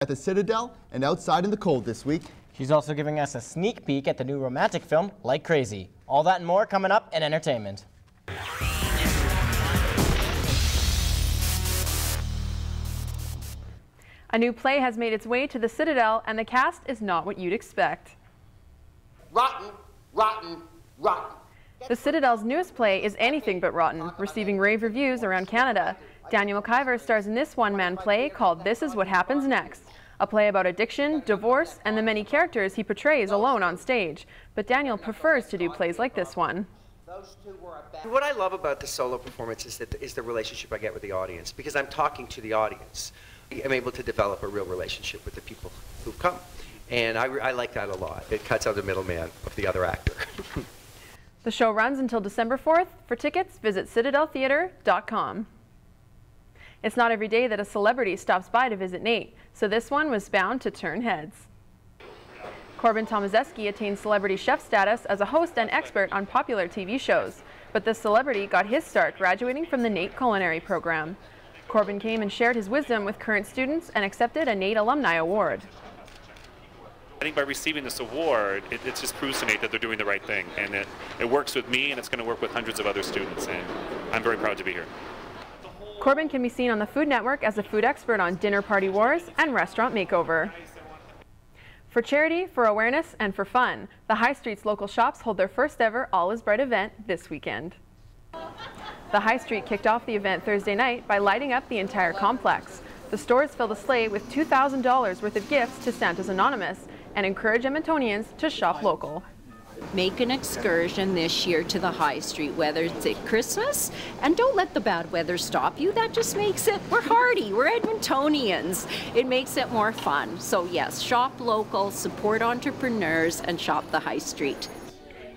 at the Citadel and outside in the cold this week. She's also giving us a sneak peek at the new romantic film, Like Crazy. All that and more coming up in entertainment. A new play has made its way to the Citadel, and the cast is not what you'd expect. Rotten, rotten, rotten. The Citadel's newest play is anything but rotten, receiving rave reviews around Canada. Daniel McIver stars in this one-man play called This Is What Happens Next, a play about addiction, divorce, and the many characters he portrays alone on stage. But Daniel prefers to do plays like this one. What I love about the solo performance is the relationship I get with the audience, because I'm talking to the audience. I'm able to develop a real relationship with the people who've come. And I like that a lot. It cuts out the middleman of the other actor. The show runs until December 4th. For tickets, visit citadeltheatre.com. It's not every day that a celebrity stops by to visit Nate, so this one was bound to turn heads. Corbin Tomazeski attained celebrity chef status as a host and expert on popular TV shows, but this celebrity got his start graduating from the Nate Culinary Program. Corbin came and shared his wisdom with current students and accepted a Nate Alumni Award. I think by receiving this award, it just proves to Nate that they're doing the right thing, and it works with me, and it's going to work with hundreds of other students, and I'm very proud to be here. Corbin can be seen on the Food Network as a food expert on Dinner Party Wars and Restaurant Makeover. For charity, for awareness, and for fun, the High Street's local shops hold their first ever All Is Bright event this weekend. The High Street kicked off the event Thursday night by lighting up the entire complex. The stores filled a sleigh with $2,000 worth of gifts to Santa's Anonymous and encourage Edmontonians to shop local. Make an excursion this year to the High Street, whether it's at Christmas, and don't let the bad weather stop you. That just makes it, we're hardy, we're Edmontonians. It makes it more fun. So yes, shop local, support entrepreneurs, and shop the High Street.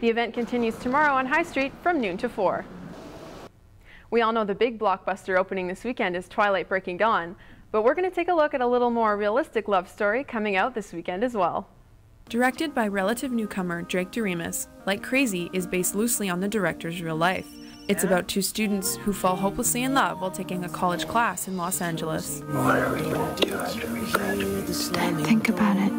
The event continues tomorrow on High Street from noon to 4. We all know the big blockbuster opening this weekend is Twilight Breaking Dawn, but we're going to take a look at a little more realistic love story coming out this weekend as well. Directed by relative newcomer Drake Doremus, Like Crazy is based loosely on the director's real life. It's about two students who fall hopelessly in love while taking a college class in Los Angeles. What are we going to do after we graduate? Don't think about it.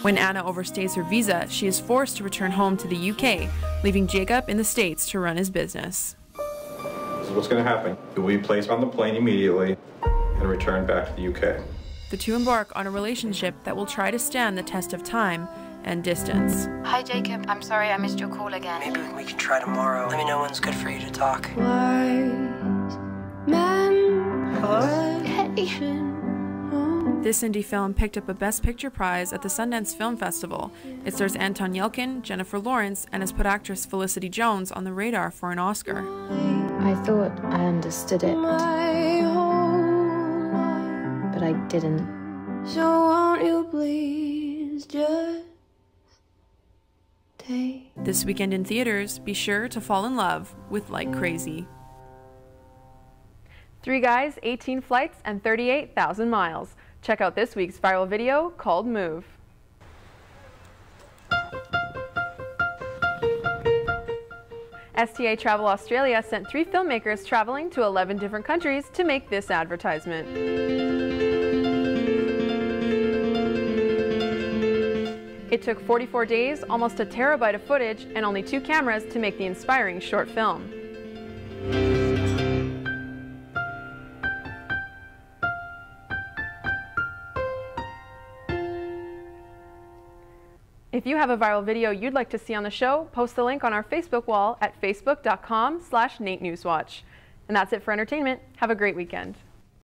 When Anna overstays her visa, she is forced to return home to the UK, leaving Jacob in the States to run his business. This is what's going to happen. You'll be placed on the plane immediately and returned back to the UK. The two embark on a relationship that will try to stand the test of time and distance. Hi, Jacob. I'm sorry I missed your call again. Maybe we can try tomorrow. Let me know when's good for you to talk. This indie film picked up a Best Picture prize at the Sundance Film Festival. It stars Anton Yelchin, Jennifer Lawrence, and has put actress Felicity Jones on the radar for an Oscar. I thought I understood it, but I didn't. So won't you please just take... This weekend in theaters, be sure to fall in love with Like Crazy. 3 guys, 18 flights, and 38,000 miles. Check out this week's viral video called Move. STA Travel Australia sent 3 filmmakers traveling to 11 different countries to make this advertisement. It took 44 days, almost a terabyte of footage, and only 2 cameras to make the inspiring short film. If you have a viral video you'd like to see on the show, post the link on our Facebook wall at facebook.com/NateNewsWatch. And that's it for entertainment. Have a great weekend.